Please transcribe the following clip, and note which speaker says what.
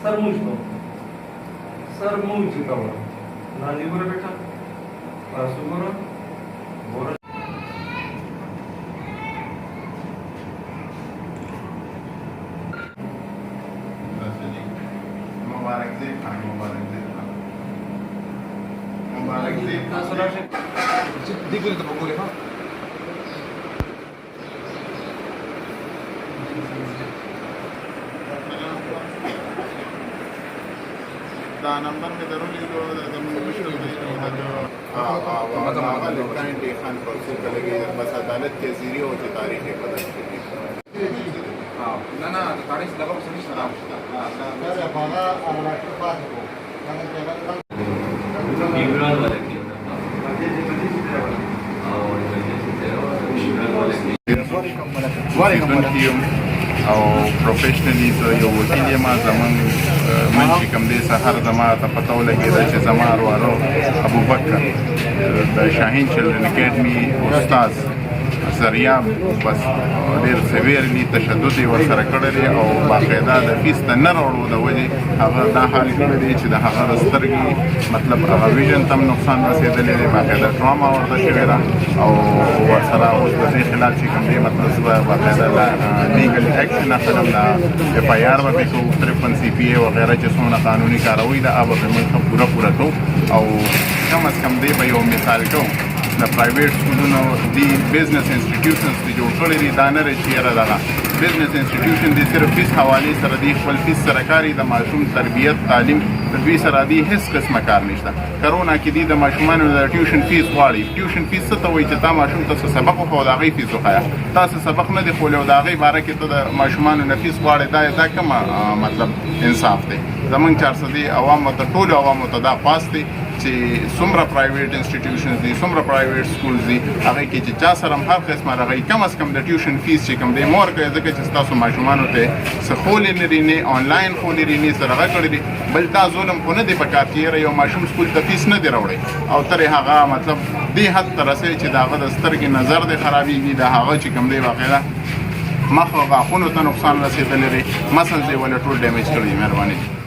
Speaker 1: सर मुझको सर मुझको नानी बोला बेटा पासू बोला बोला
Speaker 2: मुबारक दे खान मुबारक दे
Speaker 3: देखो तो बोले हाँ
Speaker 2: دا نمبر میں ضرور لیدو زمون مشکل دی هغه لیکان دی خان پرسو کلګي بس عدالت کې زیری او چې تاریخ یې بدل کړي
Speaker 3: نه تاریخ لږه څه نشته
Speaker 2: دا هغه راکټ پاتې وو
Speaker 1: इमरान वाले की
Speaker 2: او پروفیشنلی زه یو وکیل یم زمون من چې کوم دی سهار زما ته پته ولګېده چې زما ورور ابوبکر د شاهین چلډرن اکیډمي استاد زریاب بس ډېر سویرلی تشدد یې ورسره کړی دی او باقاعده د فیس د نه راوړو د وجې هغه دا حال کړی دی چې د هغه د سترګې مطلب هغه ویژن ته هم نقصان رسېدلی دی باقاعده ټراما ورته شوې ده او ورسره اوس د دې خلاف چې کوم دی مطلب زه به باقاعده لیګل ایکشن اخلم د اف آی آر به پرې کوو 53 سی پي اے وغیره چې څومره قانوني کاروي ده هغه به موږ پوره کوو او کم از کم دی به یو مثال کوو د پرایویټ سکولونو دی بزنس انسټیټیوشنز چې جوړ کړي دي دا نه چې یاره دغه بزنس انسټیټیوشن دی صرف فیس حوالې سره دی خپل فیس سره کاري د ماشوم تربیت تعلیم د دوی سره دی هیڅ قسمه کار نشته کرونا کې دی د ماشومانو د ټیوشن فیس غواړي ټیوشن فیس څه ته وایي چې تا ماشوم ته سبق وښو د هغې فیس وښایه تاسو سبق نه دی ښولی او د هغې باره کې ته د ماشومانو نه فیس غواړې دا کومه مطلب انصاف دی زمونږ چارڅه دی عوامو ته ټولو عوامو ته دا خواست دی چې څومره پرایویټ انسټیټیوشنز دي څومره پرایویټ سکولز دي هغې کې چې چا سره هم هر قسمه رغوي کم از کم د ټیوشن فیس چې کوم دی مه ورکوئ ځکه چې ستاسو ماشومانو ته څه ښولی نه دي نه آنلاین ښولی دي نه څه رغه کړي دي بل دا ظلم خو نه دی په کار چې یاره یو ماشوم سکول ته فیس نه دی راوړی او ترې هغه مطلب دې حد ته رسوي چې د هغه د سترګې نظر دی خرابېږي د هغه چې کوم دی باقاعده مخ او غاښونو ته نقصان رسېدلی دی مسلز یې ولې ټول ډیمیج کړی مهرباني